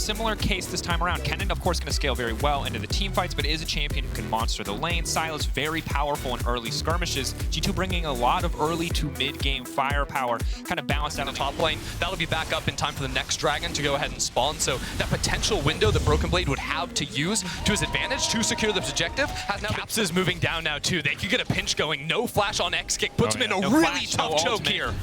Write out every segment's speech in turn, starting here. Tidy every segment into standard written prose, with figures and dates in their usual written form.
similar case this time around. Kennen, of course, going to scale very well into the team fights, but is a champion who can monster the lane. Silas, very powerful in early skirmishes. G2 bringing a lot of early to mid-game firepower, kind of balanced out on the top lane. That'll be back up in time for the next dragon to go ahead and spawn. So that potential window that Broken Blade would have to use to his advantage to secure the objective has now Caps is moving down now too. They could get a pinch going. No flash on X-Kick puts him in a really tough choke here.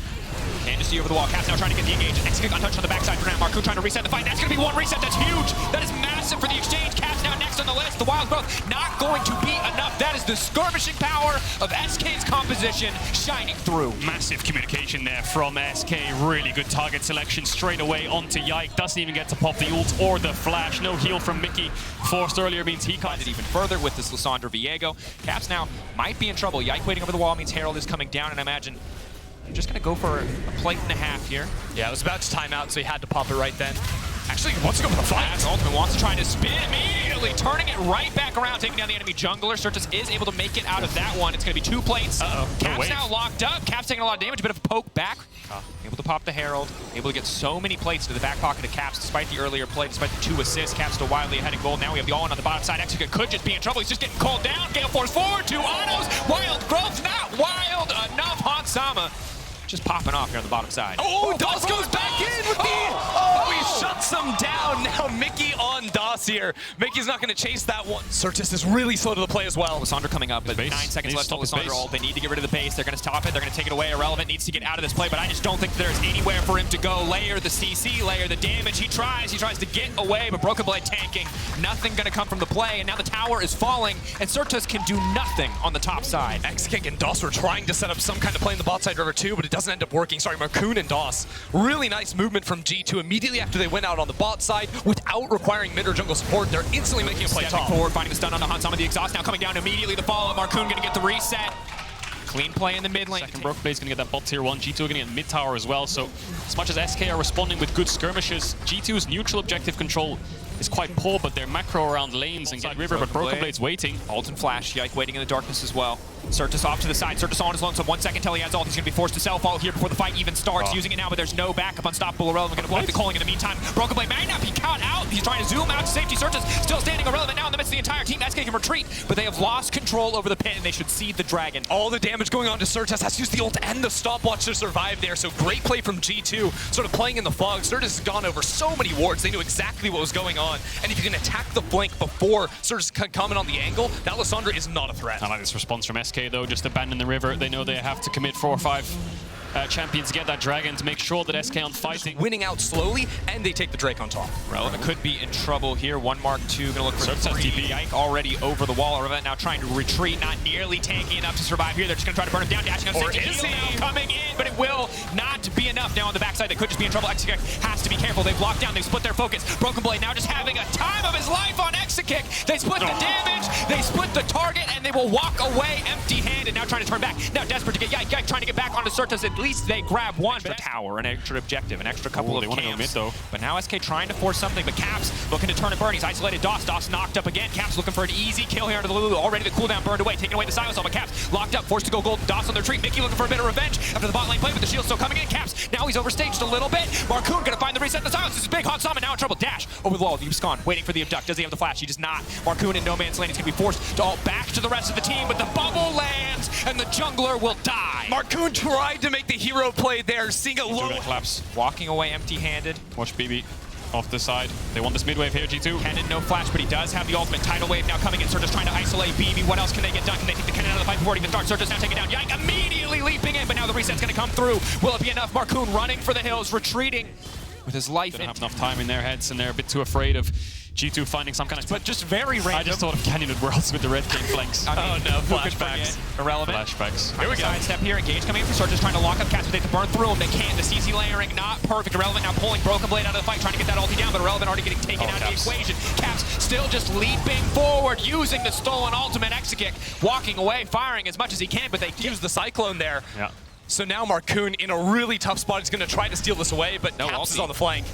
And just see over the wall. Caps now trying to get the engage. X-Kick untouched on the backside for now. Marku trying to reset the fight. That's going to be one reset. That's huge. That is massive for the exchange. Caps now next on the list. The Wild Growth not going to be enough. That is the skirmishing power of SK's composition shining through. Massive communication there from SK. Really good target selection straight away onto Yike. Doesn't even get to pop the ult or the flash. No heal from Mickey. Forced earlier means he caught it even further with this Lissandra Viego. Caps now might be in trouble. Yike waiting over the wall means Herald is coming down, and I imagine you're just going to go for a plate and a half here. Yeah, it was about to time out, so he had to pop it right then. Actually, he wants to go for the fight. Ultimate wants to try to spin immediately, turning it right back around, taking down the enemy jungler. Certus is able to make it out of that one. It's going to be 2 plates. Caps now locked up. Caps taking a lot of damage, a bit of a poke back. Able to pop the Herald, able to get so many plates to the back pocket of Caps despite the earlier play, despite the 2 assists. Caps still wildly ahead in gold. Now we have the all-in on the bottom side. Executor could just be in trouble. He's just getting called down. Gale Force forward, 2 autos. Wild Growth not wild enough. Hansama just popping off here on the bottom side. Oh, Doss goes back in with the... he shuts them down. Now Mickey on Doss here. Mickey's not going to chase that one. Certus is really slow to the play as well. Lissandra coming up, but 9 seconds left on Lissandra ult. They need to get rid of the base. They're going to stop it. They're going to take it away. Irrelevant needs to get out of this play, but I just don't think there's anywhere for him to go. Layer the CC, layer the damage. He tries to get away, but Broken Blade tanking. Nothing going to come from the play, and now the tower is falling, and Certus can do nothing on the top side. X-Kick and Doss were trying to set up some kind of play in the bot side river too, but it doesn't end up working. Sorry, Marcoon and Doss. Really nice movement from G2 immediately after they went out on the bot side without requiring mid or jungle support. They're instantly making a play top. Forward, finding the stun on the Hansama. The exhaust now coming down immediately. The follow-up. Marcoon going to get the reset. Clean play in the mid lane. Second Broken Blade's going to get that bot tier 1. G2 are going to get mid tower as well. So as much as SK are responding with good skirmishes, G2's neutral objective control is quite poor, but they're macro around lanes and get river, but Broken Blade's waiting. Ult and flash. Yike waiting in the darkness as well. Certus off to the side. Certus on his lonesome. 1 second till he has ult. He's going to be forced to self-ult here before the fight even starts. Using it now, but there's no backup. Unstoppable Irrelevant going to block the calling in the meantime. Broken Blade may not be caught out. He's trying to zoom out to safety. Certus still standing Irrelevant now in the midst of the entire team. SK can retreat, but they have lost control over the pit, and they should see the dragon. All the damage going on to Certus. Has to use the ult and the stopwatch to survive there. So great play from G2. Sort of playing in the fog. Certus has gone over so many wards. They knew exactly what was going on. And if you can attack the flank before Certus can come in on the angle, that Lissandra is not a threat. I like this response from SK though. Just abandon the river. They know they have to commit 4 or 5 champions to get that dragon to make sure that SK on fighting. Winning out slowly, and they take the Drake on top. Relevant could be in trouble here. 1 Mark 2 going to look for 3. Yike already over the wall. Relevant now trying to retreat, not nearly tanky enough to survive here. They're just going to try to burn him down. Dashing up or is he? Now coming in, but it will not be enough. Now on the backside, they could just be in trouble. Exekick has to be careful. They've locked down. They've split their focus. Broken Blade now just having a time of his life on Exekick. They split the damage. They split the target, and they will walk away empty-handed. Now trying to turn back. Now desperate to get Yike. Yike trying to get back onto Certus. At least they grab one for tower, an extra objective, an extra couple of camps. Mid, though. But now SK trying to force something, but Caps looking to turn and burn. He's isolated Doss. Doss knocked up again. Caps looking for an easy kill here under the Lulu. Already the cooldown burned away, taking away the Silas, but Caps locked up, forced to go gold. Doss on the retreat. Mickey looking for a bit of revenge after the bot lane play, but the shield still coming in. Caps, now he's overstaged a little bit. Marcoon gonna find the reset. The Silas is big. Hansama now in trouble. Dash over the wall. Yuscon waiting for the abduct. Does he have the flash? He does not. Marcoon in no man's lane. He's gonna be forced to ult back to the rest of the team, but the bubble lands and the jungler will die. Marcoon tried to make the hero play there, seeing a low collapse. Walking away empty-handed. Watch BB off the side. They want this mid wave here, G2. Kennen, no flash, but he does have the ultimate. Tidal wave now coming in. Certus trying to isolate BB. What else can they get done? Can they take the Kennen out of the fight before it even starts? Certus now taking down Yike, immediately leaping in, but now the reset's going to come through. Will it be enough? Marcoon running for the hills, retreating with his life. Don't have enough time in their heads, and they're a bit too afraid of G2 finding some kind of... But just very random. I just thought of Canyon Worlds with the Red King flanks. I mean, oh no, flashbacks. Irrelevant. Flashbacks. Here we go. Sidestep here. Engage coming in for Certus trying to lock up Caps, but they have to burn through him. They can't. The CC layering not perfect. Irrelevant now pulling Broken Blade out of the fight, trying to get that ulti down, but Irrelevant already getting taken out of the equation. Caps still just leaping forward, using the stolen ultimate. Exekick walking away, firing as much as he can, but they use the Cyclone there. Yeah. So now Marcoon in a really tough spot. He's going to try to steal this away, but no, Caps is on the flank.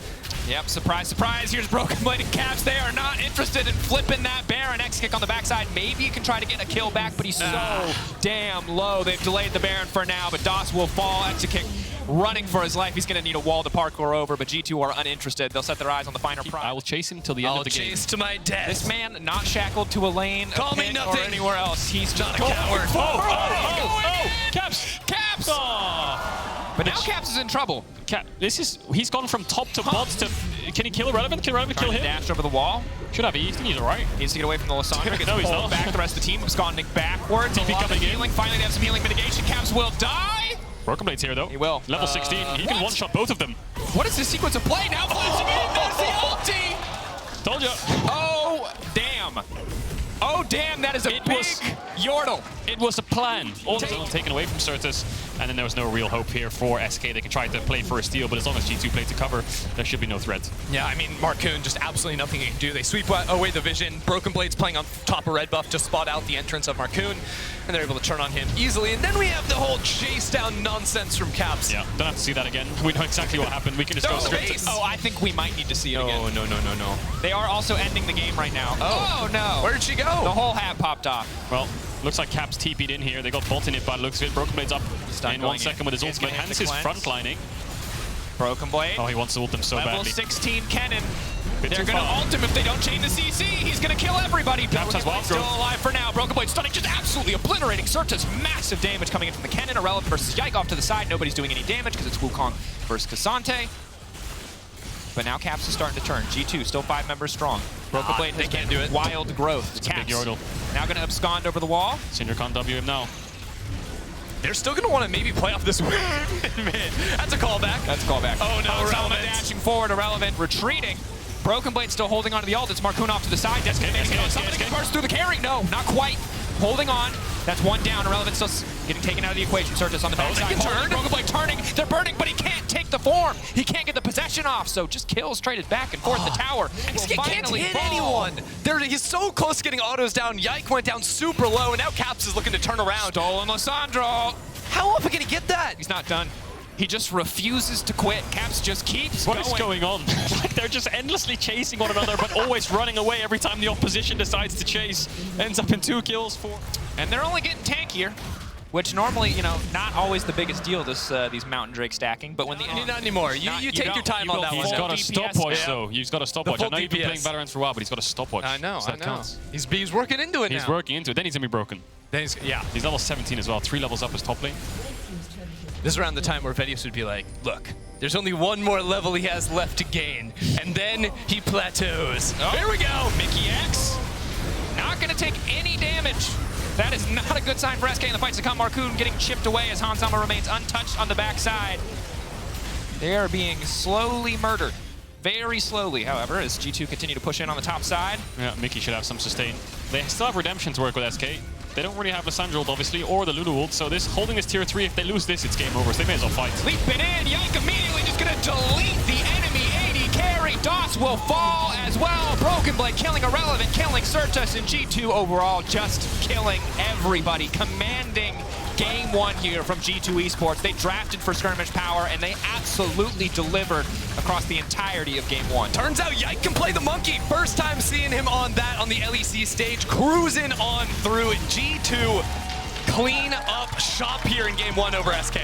Yep, surprise, surprise. Here's Broken Blade and Caps. They are not interested in flipping that Baron. X-Kick on the backside. Maybe you can try to get a kill back, but he's so damn low. They've delayed the Baron for now, but Doss will fall. X-Kick running for his life. He's going to need a wall to parkour over, but G2 are uninterested. They'll set their eyes on the finer prize. I will chase him till the end of the game. I'll chase to my death. This man not shackled to a lane, Call a me pit, nothing. or anywhere else. He's just Not a coward. Caps! Caps! Oh. But now Caps is in trouble. He's gone from top to bot to... Can he kill Irrelevant? Can Irrelevant kill him? Dashed over the wall. Should have eased him. He's alright. Needs to get away from the Lissandra. Gets No, he's pulled not. back. The rest of the team absconding backwards. A lot of coming in. healing. Finally, they have some healing mitigation. Caps will die. Broken Blade's here, though. He will. Level 16. He can what? one-shot both of them. What is this sequence of play? Now flashing in. There's the ulti. Told ya. Oh, damn. Oh, damn. That is a big yordle. It was a plan. All taken away from Certus, and then there was no real hope here for SK. They can try to play for a steal, but as long as G2 play to cover, there should be no threat. Yeah, I mean, Marcoon, just absolutely nothing he can do. They sweep away the vision. Broken Blade's playing on top of red buff to spot out the entrance of Marcoon, and they're able to turn on him easily. And then we have the whole chase down nonsense from Caps. Yeah, don't have to see that again. We know exactly what happened. We can just go straight to... Oh, I think we might need to see it again. No. They are also ending the game right now. Oh no. Where did she go? The whole hat popped off. Well, looks like Caps TP'd in here. They got bot in it, but looks good. Broken Blade's up in 1 second with his ultimate. Hence his frontlining. Broken Blade. Oh, he wants to ult them so Level badly. 16 Kennen. Bit They're too going to far. ult him if they don't chain the CC. He's going to kill everybody. Caps has Broken wild Blade's still growth. alive for now. Broken Blade stunning, just absolutely obliterating Certus. Massive damage coming in from the Kennen. Irrelevant versus Yike off to the side. Nobody's doing any damage because it's Wukong versus K'Sante. But now Caps is starting to turn. G2 still 5 members strong. Broken Blade they can't do it. Wild growth. It's a big yordle. Now going to abscond over the wall. Cinder can't W him now. They're still going to want to maybe play off this win mid. That's a callback. That's a callback. Oh no, Irrelevant. Dashing forward, Irrelevant, retreating. Broken Blade still holding onto the ult. It's Marcoon off to the side. That's going to somebody can burst through the carry. No, not quite. Holding on. That's one down. Irrelevant still getting taken out of the equation. Certus on the backside. Broken Blade turning. They're burning, but he can't take the form. He can't get the possession off, so just kills traded back and forth the tower. He can't hit anyone. He's so close to getting autos down. Yike went down super low, and now Caps is looking to turn around. Stolen Lissandra. How often can he get that? He's not done. He just refuses to quit. Caps just keeps What going. is going on? Like they're just endlessly chasing one another, but always running away every time the opposition decides to chase. Ends up in 2 kills, 4. And they're only getting tankier, which normally, you know, not always the biggest deal, these Mountain Drake stacking, but when the... Not anymore. You take your time on that one. He's got a DPS stopwatch, though. He's got a stopwatch. I know you've been DPS. playing Valorant for a while, but he's got a stopwatch. I know, so that counts. He's working into it now. He's working into it. Then he's going to be broken. Then He's level 17 as well. 3 levels up as top lane. This is around the time where Vedius would be like, look, there's only one more level he has left to gain, and then he plateaus. Oh. Here we go. Mickey X, not going to take any damage. That is not a good sign for SK in the fights to come. Marcoon getting chipped away as Hansama remains untouched on the backside. They are being slowly murdered. Very slowly, however, as G2 continue to push in on the top side. Yeah, Mickey should have some sustain. They still have redemption to work with SK. They don't really have Lissandra ult, obviously, or the Lulu ult, so holding this tier 3, if they lose this, it's game over, so they may as well fight. Leaping in, Yike immediately just going to delete the enemy AD carry. DOS will fall as well. Broken Blade killing Irrelevant, killing Certus, and G2 overall just killing everybody. Commanding game 1 here from G2 Esports. They drafted for skirmish power, and they absolutely delivered across the entirety of game 1. Turns out Yike can play the monkey. First time seeing him on that on the LEC stage, cruising on through it. G2 clean up shop here in game 1 over SK.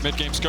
Mid-game skirmish.